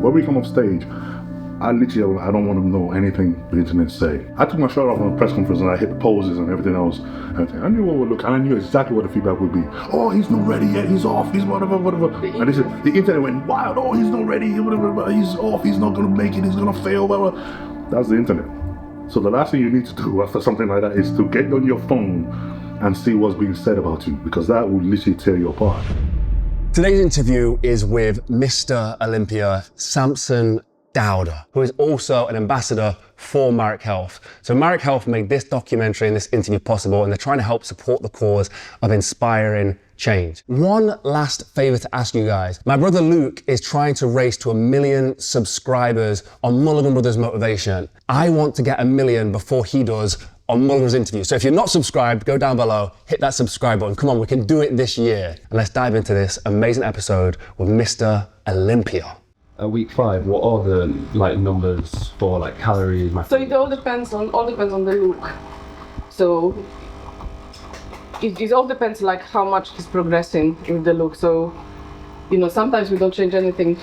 When we come off stage, I don't want to know anything the internet say. I took my shirt off on a press conference and I hit the poses and everything else. I knew what would look, and I knew exactly what the feedback would be. Oh, he's not ready yet, he's off, he's whatever. And the internet went wild. Oh, he's not ready, whatever, he's off, he's not going to make it, he's going to fail, whatever. That's the internet. So the last thing you need to do after something like that is to get on your phone and see what's being said about you, because that will literally tear you apart. Today's interview is with Mr. Olympia, Samson Dauda, who is also an ambassador for Marek Health. So Marek Health made this documentary and this interview possible, and they're trying to help support the cause of inspiring change. One last favor to ask you guys. My brother Luke is trying to race to 1 million subscribers on Mulligan Brothers Motivation. I want to get 1 million before he does on Mulligan's interview. So if you're not subscribed, go down below, hit that subscribe button. Come on, we can do it this year. And let's dive into this amazing episode with Mr. Olympia. Week 5, what are the numbers for calories? So it all depends on the look. So it all depends how much he's progressing with the look. So sometimes we don't change anything.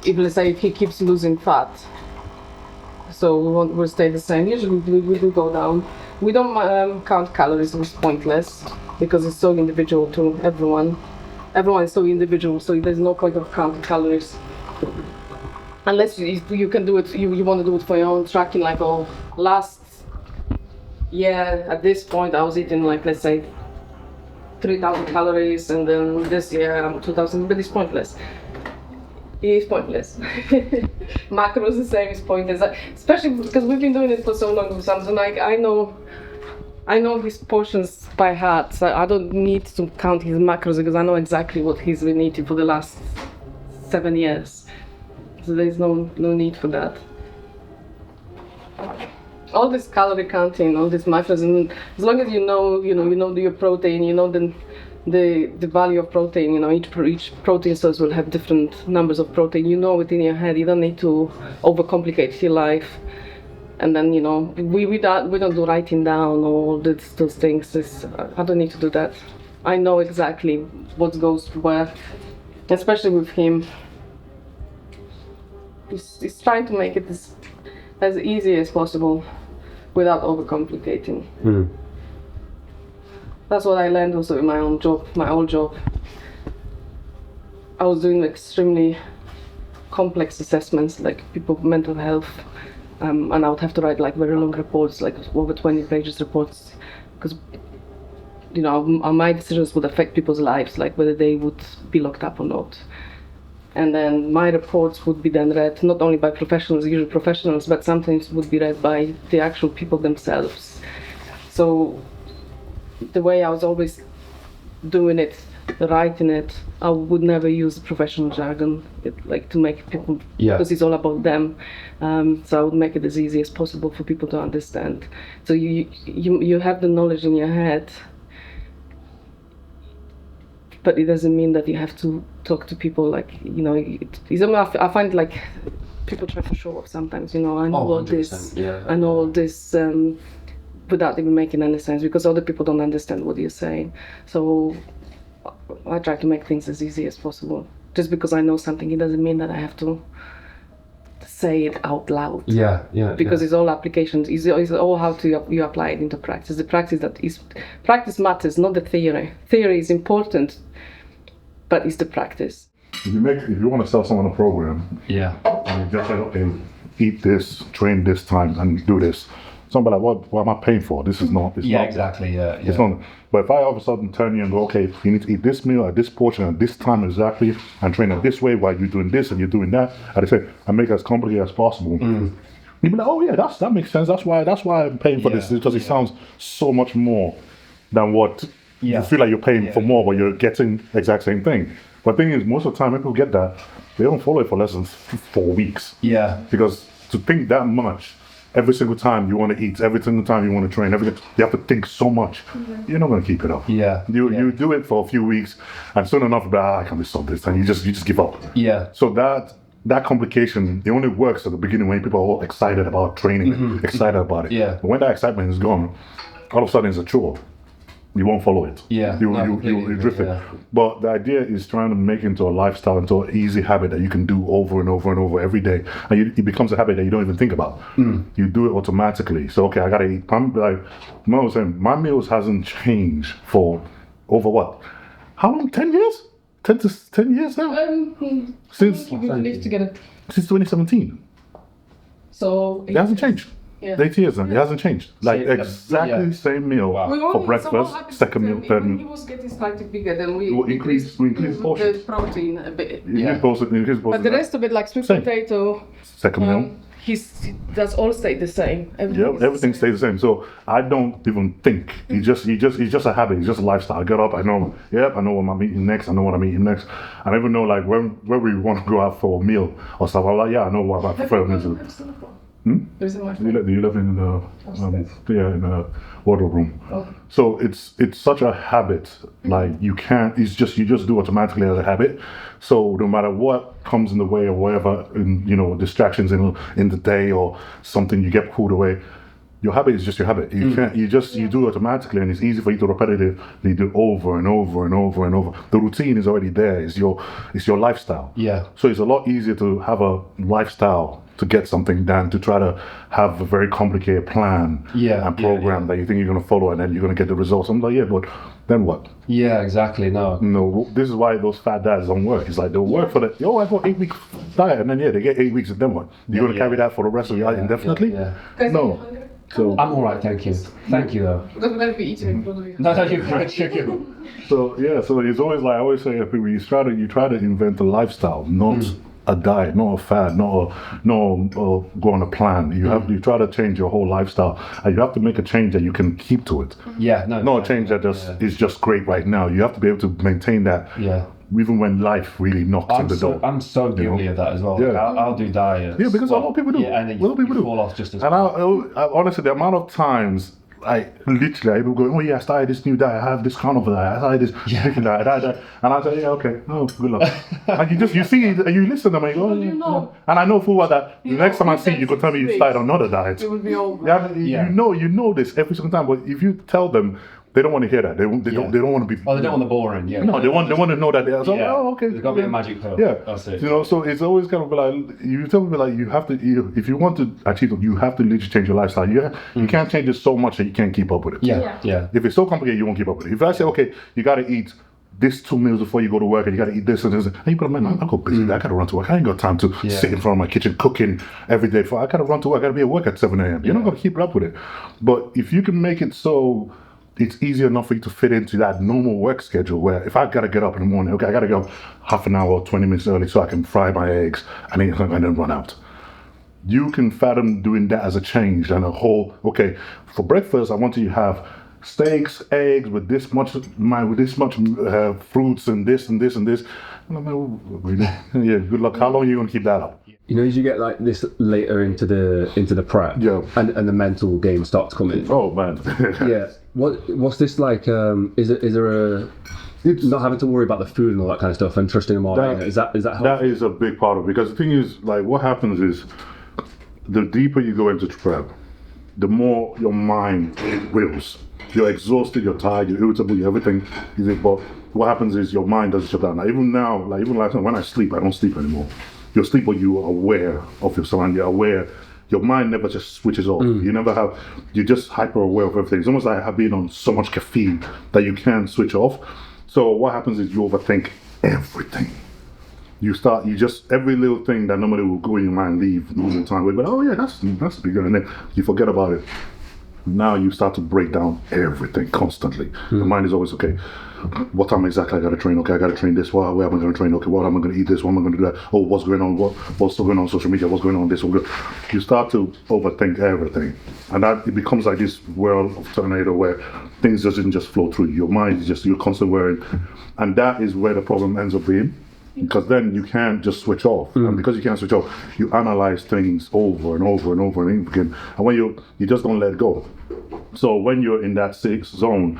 Let's say if he keeps losing fat, so we'll stay the same. Usually we do go down. We don't count calories. It's pointless because it's so individual to everyone. Everyone is so individual, so there's no point of counting calories. Unless you can do it, you want to do it for your own tracking, last year at this point I was eating let's say 3,000 calories, and then this year I'm 2,000, but it's pointless. It's pointless. Macros the same, is pointless. Especially because we've been doing it for so long with Samson. I know his portions by heart, so I don't need to count his macros because I know exactly what he's been eating for the last 7 years. So there's no need for that. All this calorie counting, all these macros, and as long as you know your protein, you know the value of protein. Each protein source will have different numbers of protein. You know it in your head. You don't need to overcomplicate your life. And then we don't do writing down all those things. I don't need to do that. I know exactly what goes where, especially with him. He's trying to make it as easy as possible without overcomplicating. That's what I learned also in my old job. I was doing extremely complex assessments, people's mental health. And I would have to write very long reports, over 20 pages reports, because my decisions would affect people's lives, whether they would be locked up or not. And then my reports would be then read not only by professionals, usually professionals, but sometimes would be read by the actual people themselves. So the way I was always doing it, writing it, I would never use professional jargon, to make people, because it's all about them. So I would make it as easy as possible for people to understand. So you have the knowledge in your head, but it doesn't mean that you have to talk to people I find people try to show off sometimes. I know all this, I know all this. Without even making any sense, because other people don't understand what you're saying. So I try to make things as easy as possible. Just because I know something, it doesn't mean that I have to say it out loud. Because it's all applications. It's all how you apply it into practice. The practice matters, not the theory. Theory is important, but it's the practice. If you want to sell someone a program, and you just say, okay, eat this, train this time, and do this. Somebody what am I paying for? This is not. It's not exactly. It's not. But if I all of a sudden turn you and go, okay, you need to eat this meal at this portion at this time exactly, and train it this way while you're doing this and you're doing that, and they say, I make it as complicated as possible. You'd be like, oh yeah, that makes sense. That's why I'm paying for this, because it sounds so much more than what you feel like you're paying for more, but you're getting the exact same thing. But the thing is, most of the time when people get that, they don't follow it for less than 4 weeks. Because to think that much. Every single time you want to eat, every single time you want to train, you have to think so much. You're not going to keep it up. You do it for a few weeks, and soon enough, I can stop this, and you just give up. So that complication, it only works at the beginning when people are all excited about training, excited about it. But when that excitement is gone, all of a sudden it's a chore. you won't follow it. Yeah, You no, you completely drift agree, it. yeah. But the idea is trying to make it into a lifestyle, into an easy habit that you can do over and over and over every day, and it becomes a habit that you don't even think about. You do it automatically. So okay, I gotta eat. I'm like, Mo was saying, my meals hasn't changed for over what? How long? 10 years? 10 years now? Since We live together. since 2017. So It hasn't changed. Yeah. 8 years now. It hasn't changed. Like Same, exactly yeah. the same meal we for only, breakfast, so what happens second is meal, that third He meal. was getting slightly bigger than we We increase the portions. protein a bit. Increase portions. But the rest of it, like sweet Same. potato, Second meal. that's all stayed the same. Yeah, everything stays the same. So I don't even think. It's just a habit. It's just a lifestyle. I get up. I know. Yep. I know what I'm eating next. I know what I'm eating next. I don't even know like when we want to go out for a meal or stuff. I'm like, yeah, I know what I prefer. There's a much. You live in the in the wardrobe room. Oh. So it's such a habit. Like you can't. You just do automatically as a habit. So no matter what comes in the way or whatever, distractions in the day or something you get pulled away. Your habit is just your habit. You can't. You do it automatically, and it's easy for you to repetitively do over and over and over and over. The routine is already there. It's your lifestyle. Yeah. So it's a lot easier to have a lifestyle to get something done, to try to have a very complicated plan and program that you think you're going to follow and then you're going to get the results. I'm like, yeah, but then what? Yeah, exactly. No. No, this is why those fat dads don't work. It's like they'll work for the, I got 8 week diet, and then they get 8 weeks and then what? You're going to carry that for the rest of your life indefinitely? Yeah. No. So I'm all right, thank you. Thank you, though. Because we're going to be eating it. No, you're great. Chicken. so it's always like I always say to people, you try to invent a lifestyle, not a diet, not a fad, not go on a plan. You try to change your whole lifestyle, and you have to make a change that you can keep to it. Yeah, no. Not a change that is just great right now. You have to be able to maintain that. Yeah. Even when life really knocks on the door. I'm so guilty of that as well. Yeah. Like, I'll do diets. Yeah, because a lot of people do. Yeah, and then A lot of people you do. fall off just as And I honestly, the amount of times I people go, oh yeah, I started this new diet, I have this carnivore diet, I started this chicken diet, and I say, yeah, okay, oh, good luck. And you see it, and you listen to them, and you go, you know. and I know full well that the You next know, time I see you, you go tell me you started another diet. It will be over. Yeah, you know this every single time, but if you tell them, they don't want to hear that. They don't want to be. Oh, they don't want the boring. Yeah. No, they want to know that they're. So, Yeah. oh, okay. There's got to be a magic pill. Yeah, That's it. So it's always kind of like you tell me like you have to. If you want to achieve it, you have to literally change your lifestyle. You can't change it so much that you can't keep up with it. Yeah. If it's so complicated, you won't keep up with it. If I say, okay, you got to eat this 2 meals before you go to work, and you got to eat this and this, and you go, man, I go busy. I got to run to work. I ain't got time to sit in front of my kitchen cooking every day. I got to run to work. I got to be at work at 7 a.m. You're not going to keep up with it. But if you can make it so it's easy enough for you to fit into that normal work schedule where if I gotta get up in the morning, okay, I gotta get up half an hour or 20 minutes early so I can fry my eggs and then run out. You can fathom doing that as a change and a whole, okay, for breakfast, I want you to have steaks, eggs with this much fruits and this and this and this. And I'm like, oh, really? Yeah, good luck. How long are you gonna keep that up? You know, as you get like this later into the prep, and the mental game starts coming. Oh man. Yeah. What's this like? Is there a not having to worry about the food and all that kind of stuff and trusting them all? Is that helpful? That is a big part of it, because the thing is, like, what happens is the deeper you go into prep, the more your mind wills. You're exhausted, you're tired, you're irritable, everything. But what happens is your mind doesn't shut down. Now, even now, like even last night when I sleep, I don't sleep anymore. You sleep when you are aware of your surroundings. You're aware. Your mind never just switches off. You never have. You're just hyper aware of everything. It's almost like being on so much caffeine that you can't switch off. So what happens is you overthink everything. You just every little thing that normally will go in your mind, leave normal time. But oh yeah, that's bigger, and then you forget about it. Now you start to break down everything constantly. The mind is always, okay, what time exactly I got to train? Okay, I got to train this. Where am I going to train? Okay, what am I going to eat this? What am I going to do that? Oh, what's going on? What's going on social media? What's going on this? You start to overthink everything. And that it becomes like this world of tornado where things doesn't just flow through. Your mind is just, you're constantly worrying. And that is where the problem ends up being. Because then you can't just switch off. And because you can't switch off, you analyze things over and over and over and again. And when you just don't let go. So when you're in that safe zone,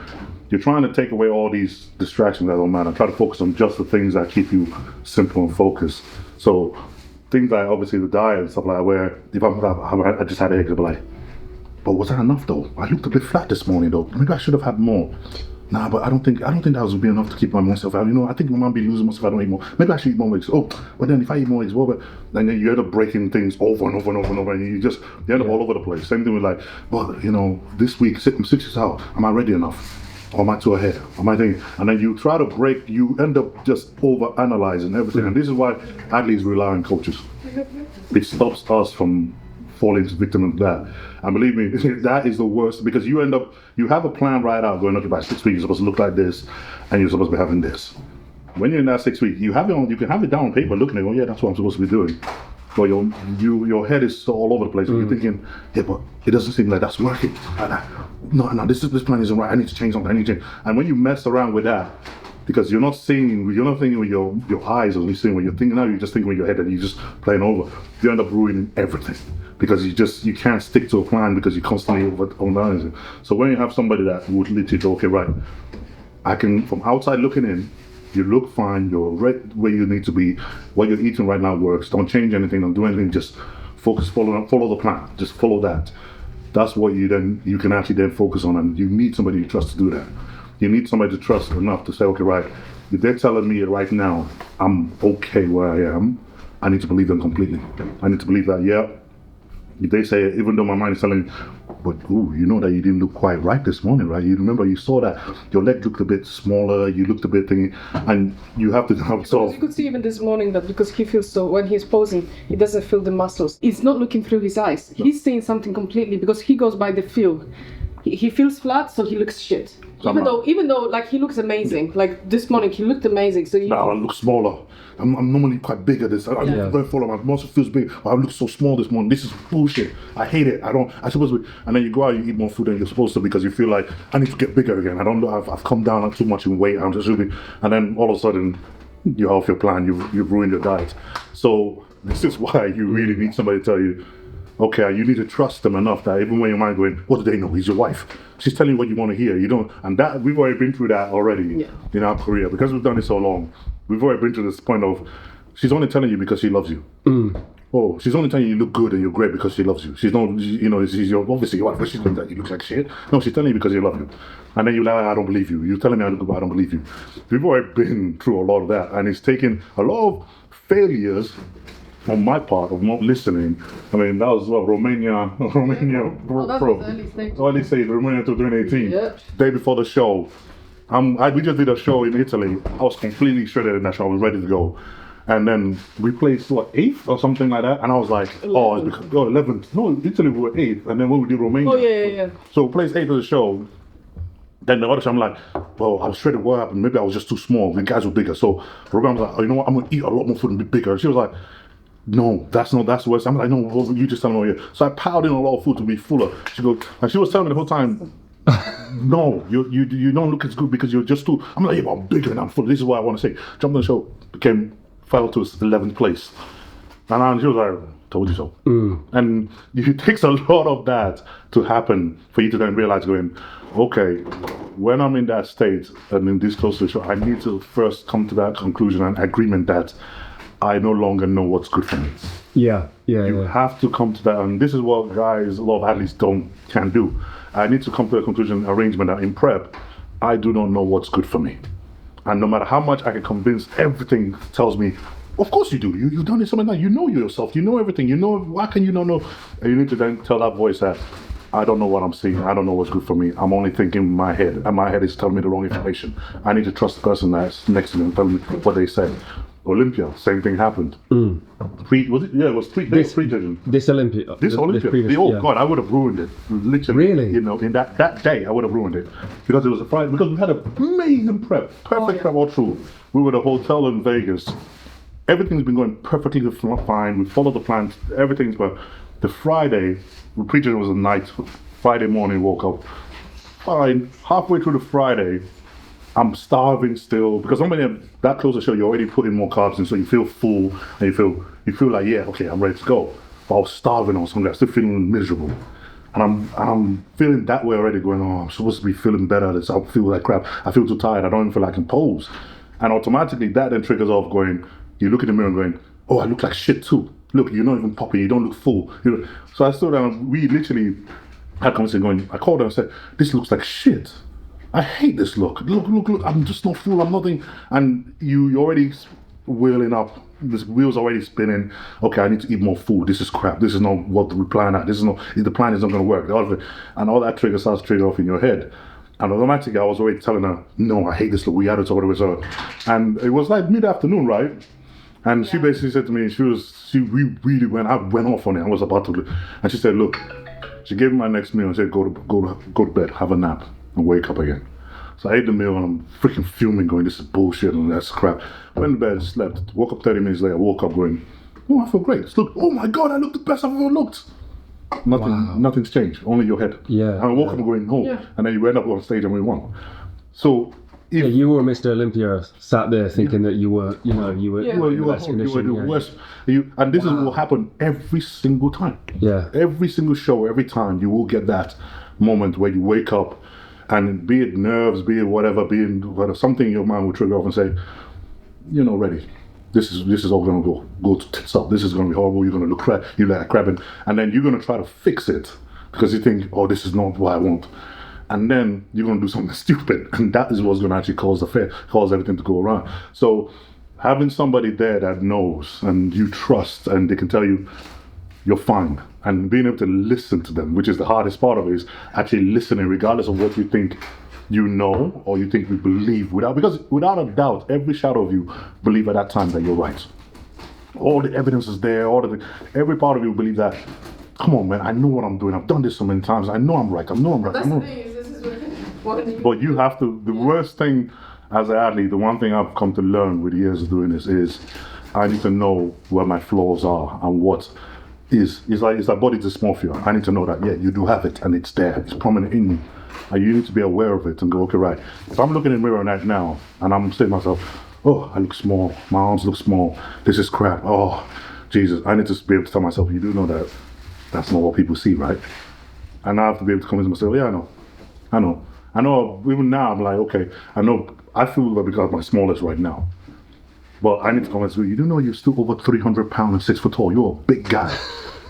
you're trying to take away all these distractions that don't matter. Try to focus on just the things that keep you simple and focused. So things like obviously the diet and stuff like that, where if I just had eggs, I'd be like, but was that enough though? I looked a bit flat this morning though. Maybe I should have had more. Nah, but I don't think that would be enough to keep myself out. You know, I think I might be losing myself if I don't eat more. Maybe I should eat more eggs. Oh, but then if I eat more eggs, well, but then you end up breaking things over and over and over and over, and you end up all over the place. Same thing with like, well, you know, this week I'm 6 weeks out. Am I ready enough? Or am I too ahead? Am I thinking? And then you try to break. You end up just over analyzing everything, and this is why athletes rely on coaches. It stops us from falling victim of that. And believe me, that is the worst, because you have a plan right out going, okay, by 6 weeks you're supposed to look like this and you're supposed to be having this. When you're in that 6 weeks, you can have it down on paper, looking at it, oh yeah, that's what I'm supposed to be doing. But your head is so all over the place. You're thinking, yeah, but it doesn't seem like that's working. No, this plan isn't right. I need to change something. And when you mess around with that, because you're not thinking with your eyes, or you're seeing when you're thinking now, you're just thinking with your head and you're just playing over. You end up ruining everything, because you can't stick to a plan because you constantly over. So when you have somebody that would literally go, okay, right, I can, from outside looking in, you look fine, you're right where you need to be, what you're eating right now works, don't change anything, don't do anything, just focus, follow the plan, just follow that. That's what you can actually then focus on, and you need somebody you trust to do that. You need somebody to trust enough to say, okay, right, if they're telling me right now I'm okay where I am, I need to believe them completely. I need to believe that, yeah, if they say, even though my mind is telling me, but ooh, you know that you didn't look quite right this morning, right? You remember you saw that your leg looked a bit smaller, you looked a bit thingy, and you have to have so. You could see even this morning that because he feels so, when he's posing, he doesn't feel the muscles. He's not looking through his eyes. He's seeing something completely, because he goes by the feel. He feels flat, so he looks shit. Even though, like, he looks amazing. Like this morning, he looked amazing. So now I look smaller. I'm normally quite bigger. I'm very full. My muscle feels big, but I look so small this morning. This is bullshit. I hate it. I supposed to be. And then you go out, you eat more food than you're supposed to, because you feel like I need to get bigger again. I don't know. I've come down too much in weight. I'm just really, and then all of a sudden, you're off your plan. You've ruined your diet. So this is why you really need somebody to tell you, okay, you need to trust them enough that even when your mind going, what do they know? He's your wife. She's telling you what you want to hear. You don't, and that we've already been through that already in our career, because we've done it so long. We've already been to this point of, she's only telling you because she loves you. Oh, she's only telling you look good and you're great because she loves you. She's not, she's obviously your wife, but she's telling that you look like shit. No, she's telling you because she loves you. And then you're like, I don't believe you. You're telling me I look good, but I don't believe you. We've already been through a lot of that, and it's taken a lot of failures on my part of not listening. I mean, that was Romania Pro. Early stage, Romania 2018. Yeah. Day before the show. We just did a show in Italy. I was completely shredded in that show. I was ready to go. And then we placed, 8th or something like that? And I was like, 11th. No, Italy we were 8th. And then when we did Romania. Oh, yeah. So we placed 8th of the show. Then the other show, I'm like, well, I was shredded. What happened? Maybe I was just too small. The guys were bigger. So Robin was like, oh, you know what? I'm going to eat a lot more food and be bigger. And she was like, no, that's worse. I'm like, no, well, you just tell me. Yeah. So I piled in a lot of food to be fuller. She goes, and she was telling me the whole time, no, you don't look as good because you're just too. I'm like, yeah, but I'm bigger and I'm full. This is what I want to say. Jumped on the show, fell to 11th place, and she was like, told you so. And it takes a lot of that to happen for you to then realize, going, okay, when I'm in that state and in this close to the show, I need to first come to that conclusion and agreement that I no longer know what's good for me. You have to come to that, and this is what guys, a lot of athletes can't do. I need to come to a conclusion, arrangement that in prep, I do not know what's good for me. And no matter how much I can convince, everything tells me, of course you do. You've done it so many times. You know yourself. You know everything. You know, why can you not know? And you need to then tell that voice that, I don't know what I'm seeing. I don't know what's good for me. I'm only thinking in my head, and my head is telling me the wrong information. I need to trust the person that's next to me and tell me what they said. Olympia, same thing happened. It was pre-judging. This Olympia. God, I would have ruined it. Literally. Really? In that day, I would have ruined it. Because it was a Friday, because we had an amazing prep. Perfect prep all through. We were at a hotel in Vegas. Everything's been going perfectly fine. We followed the plan. Everything's, but the Friday, the pre-judging was a night. Friday morning, woke up. Fine. Halfway through the Friday, I'm starving still, because when you're that close to the show, you're already putting more carbs in, so you feel full, and you feel like, yeah, okay, I'm ready to go. But I was starving on something, I'm still feeling miserable. And I'm feeling that way already, going, oh, I'm supposed to be feeling better, I feel like crap, I feel too tired, I don't even feel like I can pose. And automatically that then triggers off going, you look in the mirror and going, oh, I look like shit too. Look, you're not even popping, you don't look full. So I stood down, we literally had a conversation going, I called her and said, this looks like shit. I hate this look. Look, I'm just not full, I'm nothing. And you're already wheeling up, this wheel's already spinning. Okay, I need to eat more food. This is crap. This is not what we plan at. The plan is not going to work. And all that trigger starts triggering off in your head. And automatically, I was already telling her, no, I hate this look. We had it over with her. And it was like mid-afternoon, right? And she basically said to me, we really went off on it. I was about to, and she said, look, she gave me my next meal and said, go to bed, have a nap, and wake up again. So I ate the meal and I'm freaking fuming, going, this is bullshit and that's crap. Went to bed, slept, woke up 30 minutes later, woke up going, oh, I feel great. Look, oh my God, I look the best I've ever looked. Nothing's changed, only your head. Yeah. And I woke up going, oh, and then you end up on stage and we won. So if you were Mr. Olympia, sat there thinking that you were in the best condition. You were the worst. And this is what will happen every single time. Yeah. Every single show, every time, you will get that moment where you wake up, and be it nerves, be it whatever, something in your mind will trigger off and say, you're not ready. This is all going to go to tits up. This is going to be horrible. You're going to look crap. You like crap, and then you're going to try to fix it because you think, oh, this is not what I want, and then you're going to do something stupid, and that is what's going to actually cause everything to go wrong. So having somebody there that knows and you trust, and they can tell you you're fine, and being able to listen to them, which is the hardest part of it, is actually listening regardless of what you think you know or you think you believe, because without a doubt, every shadow of you believe at that time that you're right. All the evidence is there, every part of you believe that, come on man, I know what I'm doing, I've done this so many times, I know I'm right. That's the thing, is this is what But you have to, the worst thing as an athlete, the one thing I've come to learn with years of doing this is I need to know where my flaws are and what it's like body dysmorphia. I need to know that, yeah, you do have it and it's there, it's prominent in you. And you need to be aware of it and go, okay, right, if I'm looking in the mirror right now and I'm saying to myself, oh, I look small, my arms look small, this is crap, oh, Jesus, I need to be able to tell myself, you do know that that's not what people see, right? And I have to be able to convince myself, yeah, I know, even now I'm like, okay, I feel like because I'm my smallest right now. But I need to convince you do know you're still over 300 pounds and 6 foot tall. You're a big guy.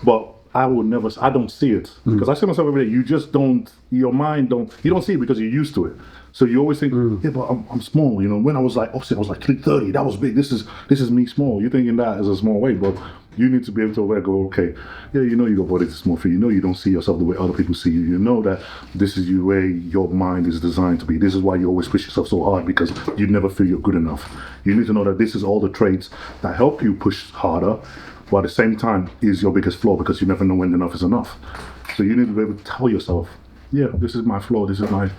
But I don't see it. Because I see myself every day. You just don't, your mind you don't see it because you're used to it. So you always think, yeah, but I'm small. You know, when I was like, obviously I was like 330, that was big. This is me small. You're thinking that is a small weight, but you need to be able to go, okay, yeah, you know you got body dysmorphia. You know you don't see yourself the way other people see you. You know that this is the way your mind is designed to be. This is why you always push yourself so hard, because you never feel you're good enough. You need to know that this is all the traits that help you push harder, but at the same time is your biggest flaw, because you never know when enough is enough. So you need to be able to tell yourself, yeah, this is my flaw, this is my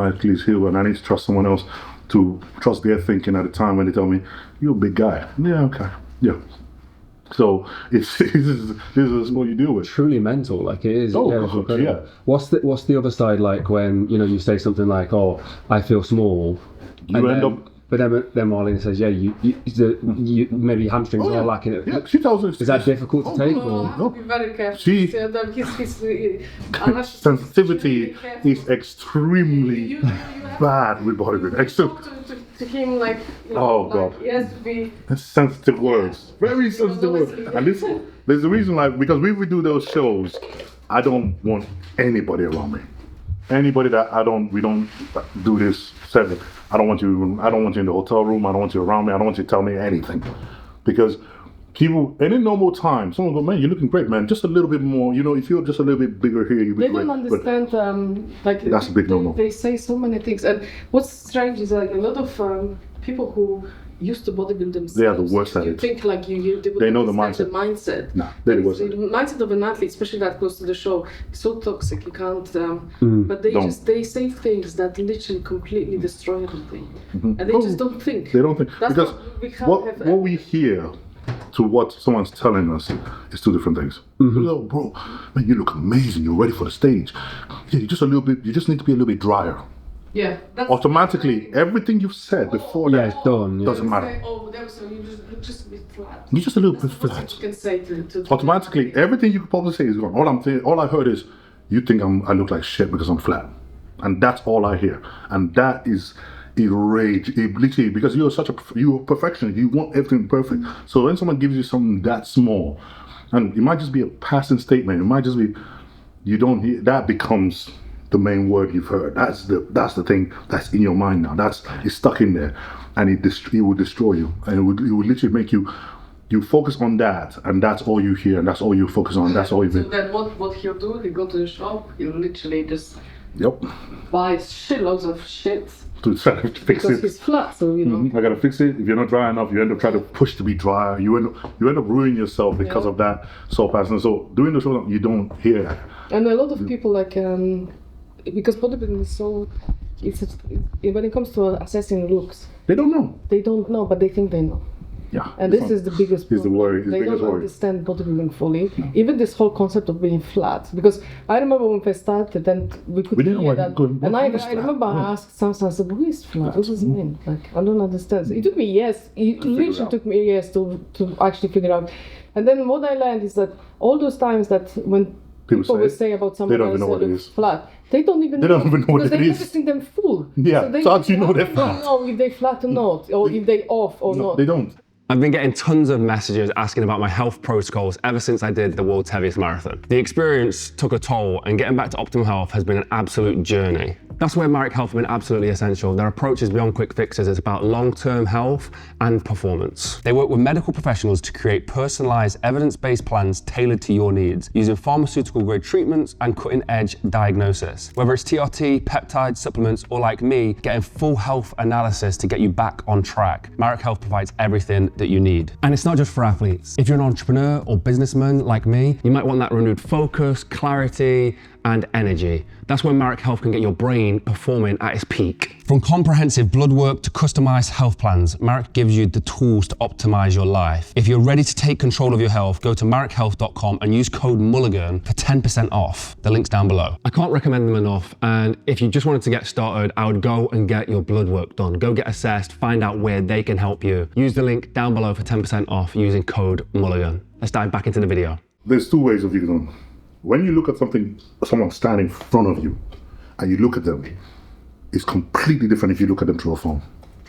Achilles heel, and I need to trust someone else to trust their thinking at a time when they tell me, you're a big guy. Yeah, okay, yeah. So this is what you deal with. Truly mental, like it is. Oh, yeah, it's incredible. Yeah. What's the other side like when you say something like, "Oh, I feel small," But then Marlene says, "Yeah, you maybe your hamstrings are lacking." Yeah, she tells us. Is that difficult to take? No, I have to be very careful. His sensitivity is extremely bad with bodybuilding. To him, like, God, he has to be sensitive words, very sensitive words. And there's a reason, like, because we do those shows, I don't want anybody around me. Anybody that we don't do this setting. I don't want you in the hotel room. I don't want you around me. I don't want you to tell me anything, because people, and in normal time, someone go, man, you're looking great, man. Just a little bit more, if you're just a little bit bigger here, you'll be They great. don't understand, like, that's a big no-no. They say so many things, and what's strange is like a lot of people who used to bodybuild themselves. They are the worst at you it. think like they know the mindset. No, they're the the worst at it. mindset of an athlete, especially that close to the show, is so toxic. You can't. But they say things that literally completely destroy everything, and they just don't think. They don't think. That's because what we hear to what someone's telling us is two different things. Oh, bro, man, you look amazing. You're ready for the stage. Yeah, you just need to be a little bit drier. Yeah. Automatically, everything you've said before that it's done. doesn't matter. Say, oh, that was you just a bit flat. You're just a little bit That's flat. what you can say to Automatically, everything you could probably say is gone. All I heard is, you think I look like shit because I'm flat, and that's all I hear. And that is rage. Literally, because you're a perfectionist. You want everything perfect. So when someone gives you something that small, and it might just be a passing statement. It might just be, you don't hear, that becomes the main word you've heard. That's the thing that's in your mind now. It's stuck in there, and it will destroy you, and it will literally make you focus on that, and that's all you hear, and that's all you focus on. That's all you. So then what he'll do? He'll go to the shop. He'll literally just buy shitloads of shit. To try to fix because it. It's flat, so you know. I gotta fix it. If you're not dry enough, you end up trying to push to be drier. You end up ruining yourself because of that soul passing. So doing the show, you don't hear that. And a lot of people because bodybuilding is so, when it comes to assessing looks, they don't know. They don't know, but they think they know. Yeah. And this is the biggest problem. Is the worry. They don't understand bodybuilding fully. Even this whole concept of being flat. Because I remember when we started, and we could hear that. And I remember I asked Samson, I said, who is flat? What does it mean? Like, I don't understand. So it took me years. It literally took me years to actually figure out. And then what I learned is that all those times that when people would say about someone else that looks flat, they don't even know what it is. Because they've never seen them full. Yeah, so how do you know they're flat? They don't know if they're flat or not, or if they're off or not. They don't. I've been getting tons of messages asking about my health protocols ever since I did the world's heaviest marathon. The experience took a toll, and getting back to optimal health has been an absolute journey. That's where Marek Health have been absolutely essential. Their approach is beyond quick fixes. It's about long-term health and performance. They work with medical professionals to create personalized, evidence-based plans tailored to your needs, using pharmaceutical-grade treatments and cutting-edge diagnosis. Whether it's TRT, peptides, supplements, or like me, getting full health analysis to get you back on track, Marek Health provides everything that you need. And it's not just for athletes. If you're an entrepreneur or businessman like me, you might want that renewed focus, clarity, and energy. That's when Marek Health can get your brain performing at its peak. From comprehensive blood work to customized health plans, Marek gives you the tools to optimize your life. If you're ready to take control of your health, go to marekhealth.com and use code Mulligan for 10% off. The link's down below. I can't recommend them enough, and if you just wanted to get started, I would go and get your blood work done. Go get assessed, find out where they can help you. Use the link down below for 10% off using code Mulligan. Let's dive back into the video. There's two ways of viewing them. When you look at someone standing in front of you, and you look at them, it's completely different if you look at them through a phone,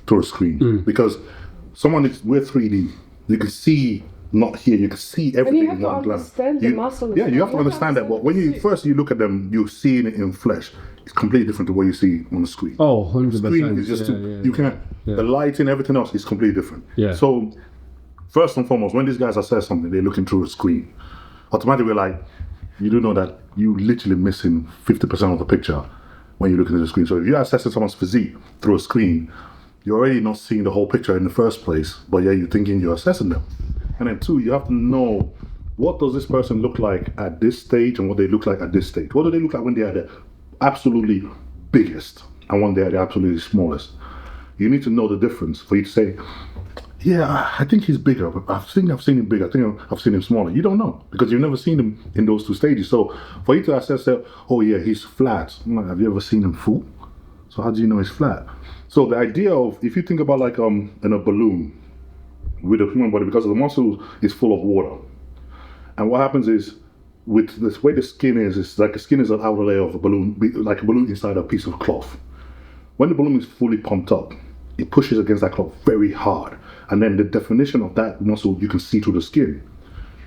through a screen. Because we're 3D. You can see, not here, you can see everything in one glance. And you have to understand the muscle. Yeah, you have to understand that. But when you look at them, you're seeing it in flesh. It's completely different to what you see on the screen. Oh, 100%. The screen is just you can't. The lighting, everything else is completely different. Yeah. So, first and foremost, when these guys assess something, they're looking through a screen. Automatically, we're like, you do know that you literally missing 50% of the picture when you're looking at the screen. So if you're assessing someone's physique through a screen, you're already not seeing the whole picture in the first place, but yeah, you're thinking you're assessing them. And then two, you have to know, what does this person look like at this stage and what they look like at this stage? What do they look like when they are the absolutely biggest and when they are the absolutely smallest? You need to know the difference for you to say, yeah, I think he's bigger, but I've seen him bigger. I think I've seen him smaller. You don't know because you've never seen him in those two stages. So for you to assess that, oh yeah, he's flat. I'm like, have you ever seen him full? So how do you know he's flat? So the idea of, if you think about like in a balloon with a human body, because the muscle is full of water, and what happens is with this way the skin is, it's like the skin is an outer layer of a balloon, like a balloon inside a piece of cloth. When the balloon is fully pumped up, it pushes against that cloth very hard. And then the definition of that muscle you can see through the skin.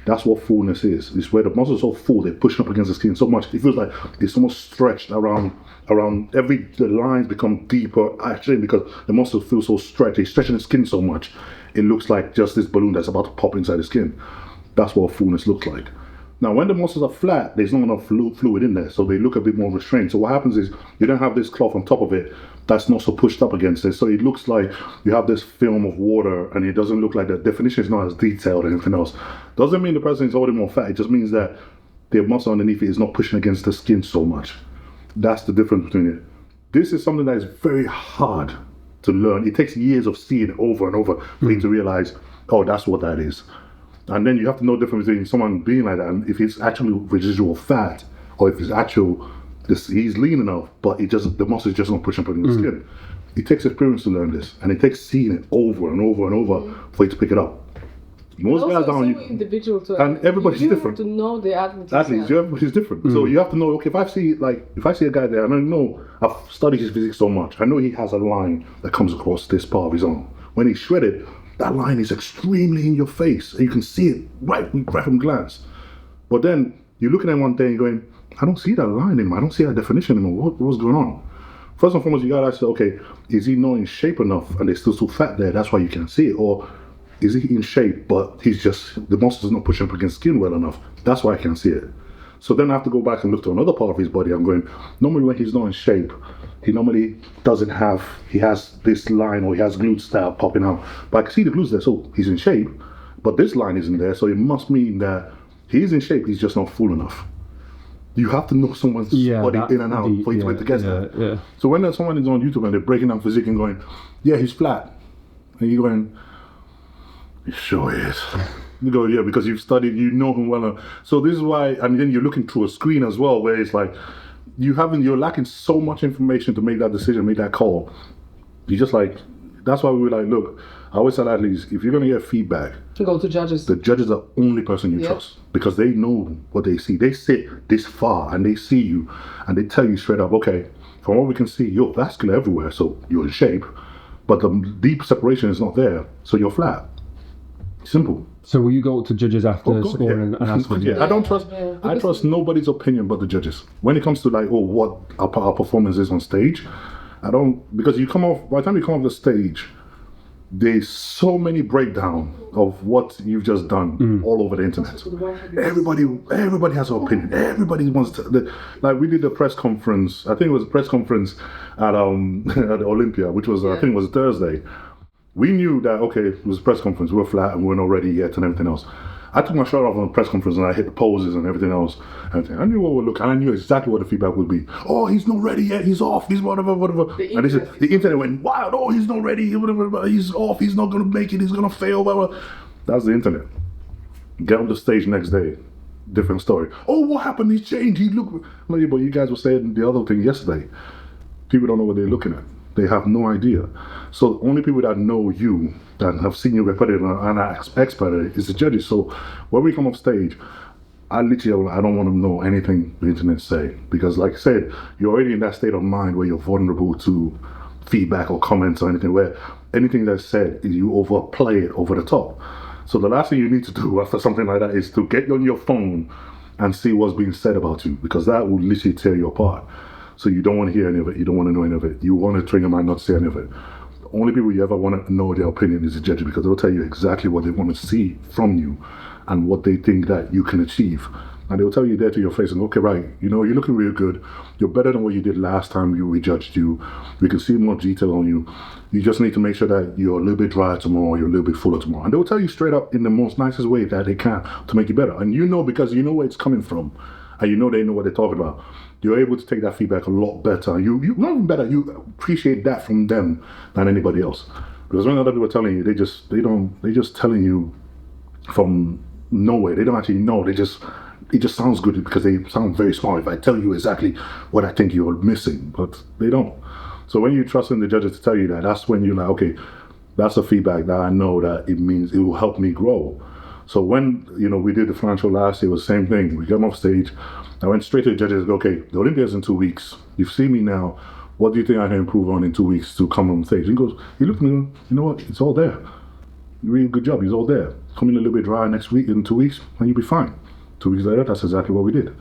That's what fullness is. It's where the muscles are so full, they're pushing up against the skin so much. It feels like it's almost stretched around the lines become deeper actually because the muscles feel so stretched. They're stretching the skin so much. It looks like just this balloon that's about to pop inside the skin. That's what fullness looks like. Now, when the muscles are flat, there's not enough fluid in there, so they look a bit more restrained. So what happens is you don't have this cloth on top of it that's not so pushed up against it. So it looks like you have this film of water, and it doesn't look like the definition is not as detailed or anything else. Doesn't mean the person is holding more fat. It just means that the muscle underneath it is not pushing against the skin so much. That's the difference between it. This is something that is very hard to learn. It takes years of seeing it over and over for you to realize, oh, that's what that is. And then you have to know the difference between someone being like that and if it's actually residual fat or if it's actual, he's lean enough, but the muscle is just not pushing up against the skin. It takes experience to learn this, and it takes seeing it over and over and over for you to pick it up. Most guys don't. Individual to and everybody's different. You have to know the athlete. Everybody's different. So you have to know. Okay, if I see a guy there, and I know I've studied his physique so much, I know he has a line that comes across this part of his arm. When he's shredded, that line is extremely in your face, and you can see it right from glance. But then you're looking at him one day and going, I don't see that line in him. I don't see that definition in him. What's going on? First and foremost, you gotta ask, okay, is he not in shape enough and there's still so fat there, that's why you can't see it? Or is he in shape, but he's just, the muscles not pushing up against skin well enough, that's why I can't see it. So then I have to go back and look to another part of his body. I'm going, normally when he's not in shape, he normally doesn't have, he has this line or he has glutes that are popping out. But I can see the glutes there, so he's in shape, but this line isn't there, so it must mean that he's in shape, he's just not full enough. You have to know someone's body in and out for you to be able to get that. Yeah. So when there's someone is on YouTube and they're breaking down physique and going, yeah, he's flat, and you're going, he sure is. You go, yeah, because you've studied, you know him well enough. So this is why, and then you're looking through a screen as well, where it's like, you're lacking so much information to make that decision, make that call. You just like, that's why we were like, look, I always tell athletes, if you're going to get feedback, Go to judges. the judges are the only person you trust, because they know what they see. They sit this far and they see you and they tell you straight up, okay, from what we can see, you're vascular everywhere, so you're in shape, but the deep separation is not there, so you're flat. Simple. So will you go to judges after God, scoring and ask them? I don't trust. I trust nobody's opinion but the judges. When it comes to like, what our performance is on stage, I don't, because you come off, by the time you come off the stage, there's so many breakdown of what you've just done all over the internet. Everybody has an opinion. Everybody wants to. Like we did a press conference. I think it was a press conference at at Olympia, which was I think it was Thursday. We knew that it was a press conference. We were flat and we we're not ready yet and everything else. I took my shirt off on the press conference and I hit the poses and everything else. I knew what would look, and I knew exactly what the feedback would be. Oh, he's not ready yet. He's off. He's whatever. And the internet went wild. Oh, he's not ready. Whatever. He's off. He's not going to make it. He's going to fail. Whatever. That's the internet. Get on the stage next day. Different story. Oh, what happened? He's changed. He looked. But you guys were saying the other thing yesterday. People don't know what they're looking at. They have no idea. So only people that know you, that have seen you repetitive and are expert is the judges. So when we come off stage, I don't want to know anything the internet say, because like I said, you're already in that state of mind where you're vulnerable to feedback or comments or anything, where anything that's said is you overplay it over the top. So the last thing you need to do after something like that is to get on your phone and see what's being said about you, because that will literally tear you apart. So you don't want to hear any of it. You don't want to know any of it. You want to train your mind not to say any of it. The only people you ever want to know their opinion is the judges, because they'll tell you exactly what they want to see from you and what they think that you can achieve. And they'll tell you there to your face, and okay, right, you're looking real good. You're better than what you did last time we judged you. We can see more detail on you. You just need to make sure that you're a little bit drier tomorrow, you're a little bit fuller tomorrow. And they'll tell you straight up in the most nicest way that they can to make you better. And because you know where it's coming from, and they know what they're talking about. You're able to take that feedback a lot better. You not even better, you appreciate that from them than anybody else. Because when other people are telling you, they're just telling you from nowhere. They don't actually know. It just sounds good because they sound very smart if I tell you exactly what I think you're missing, but they don't. So when you trust in the judges to tell you that, that's when you're like, okay, that's the feedback that I know that it means it will help me grow. So when, we did the financial last year, it was the same thing. We got off stage. I went straight to the judges and go, okay, the Olympia's in 2 weeks. You've seen me now. What do you think I can improve on in 2 weeks to come on stage? He looked at me and goes, you know what? It's all there. Really good job. It's all there. Come in a little bit drier next week, in 2 weeks, and you'll be fine. 2 weeks later, that's exactly what we did.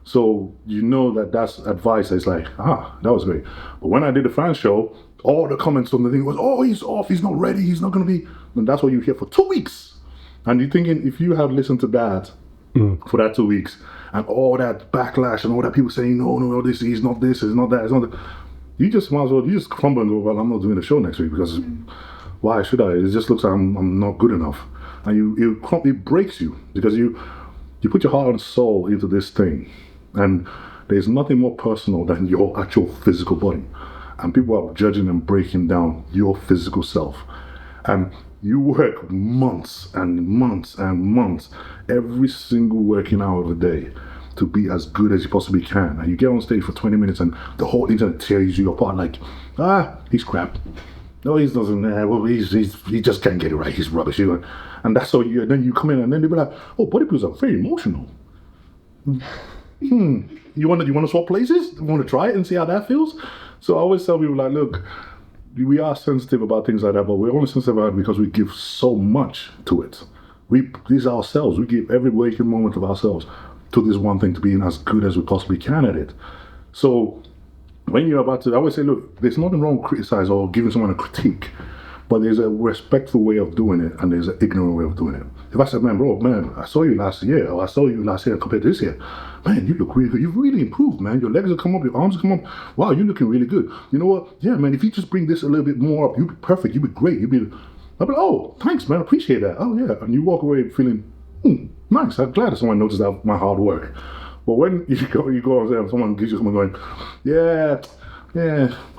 So that's advice. It's like, that was great. But when I did the fan show, all the comments on the thing was, oh, he's off. He's not ready. He's not going to be. And that's what you hear for 2 weeks. And you're thinking, if you have listened to that for that 2 weeks, and all that backlash and all that people saying, no, this, he's not this, he's not that, it's not that, you just might as well, you just crumble and go, well, I'm not doing the show next week, because why should I? It just looks like I'm not good enough. And it breaks you, because you put your heart and soul into this thing, and there's nothing more personal than your actual physical body. And people are judging and breaking down your physical self. And you work months and months and months, every single working hour of the day, to be as good as you possibly can. And you get on stage for 20 minutes and the whole internet tears you apart like, he's crap. No, he doesn't, he just can't get it right, he's rubbish. And that's how then you come in and then they'll be like, oh, bodybuilders are very emotional. You want to swap places? You want to try it and see how that feels? So I always tell people, like, look, we are sensitive about things like that, but we're only sensitive about it because we give so much to it. These are ourselves. We give every waking moment of ourselves. to this one thing, to being as good as we possibly can at it. So when you're about to, I always say, look, there's nothing wrong with criticize or giving someone a critique, but there's a respectful way of doing it and there's an ignorant way of doing it. If I said, man, I saw you last year, or I saw you last year compared to this year, man, you look really good. You've really improved, man. Your legs have come up, your arms have come up. Wow, you're looking really good. You know what? Yeah, man, if you just bring this a little bit more up, you'd be perfect. You'd be great. I'll be like, oh, thanks, man. I appreciate that. Oh, yeah. And you walk away feeling, nice. I'm glad that someone noticed that my hard work. But when you go and someone gives you someone going, yeah,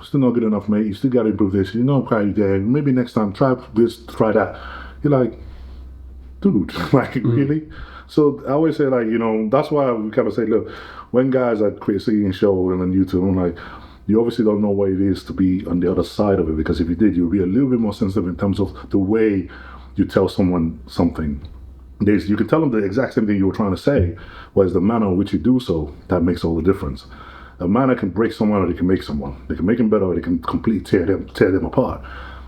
still not good enough, mate. You still got to improve this. You're not quite there. Maybe next time, try this, try that. You're like, dude, like, really? So I always say, like, you know, that's why we kind of say, look, when guys are creating show and on YouTube, I'm like, you obviously don't know what it is to be on the other side of it, because if you did, you'd be a little bit more sensitive in terms of the way you tell someone something. You can tell them the exact same thing you were trying to say, but it's the manner in which you do so that makes all the difference. A manner can break someone or they can make someone. They can make them better or they can completely tear them apart.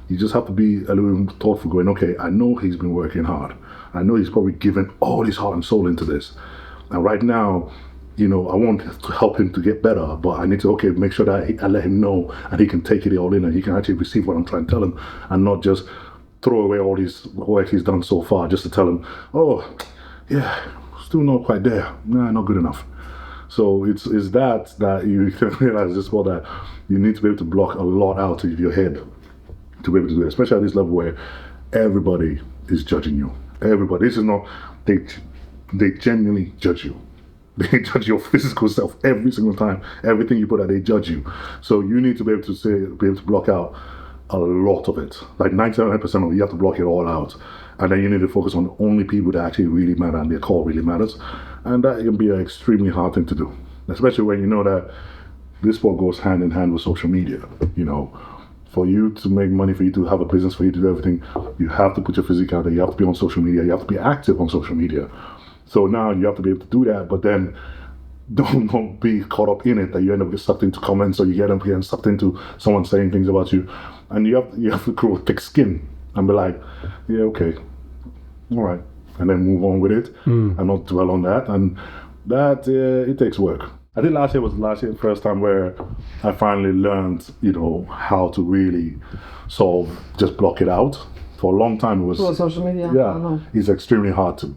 You just have to be a little bit thoughtful, going, okay, I know he's been working hard. I know he's probably given all his heart and soul into this. And right now, you know, I want to help him to get better, but I need to, make sure that I let him know and he can take it all in and he can actually receive what I'm trying to tell him and not just throw away all his work he's done so far just to tell him, oh, yeah, still not quite there. Nah, not good enough. So it's that you can realize just what that you need to be able to block a lot out of your head to be able to do it, especially at this level where everybody is judging you. Everybody. This is not, they genuinely judge you. They judge your physical self every single time. Everything you put out, they judge you. So you need to be able to block out a lot of it. Like 99% of it, you have to block it all out. And then you need to focus on the only people that actually really matter and their call really matters. And that can be an extremely hard thing to do, especially when you know that this sport goes hand in hand with social media. You know, for you to make money, for you to have a business, for you to do everything, you have to put your physique out there. You have to be on social media. You have to be active on social media. So now you have to be able to do that, but then don't be caught up in it that you end up getting sucked into comments or you get getting sucked into someone saying things about you. And you have to grow thick skin and be like, yeah, okay, all right. And then move on with it and not dwell on that. And that, it takes work. I think last year was the first time where I finally learned, you know, how to really sort of just block it out. For a long time it was... For social media? Yeah, it's extremely hard to.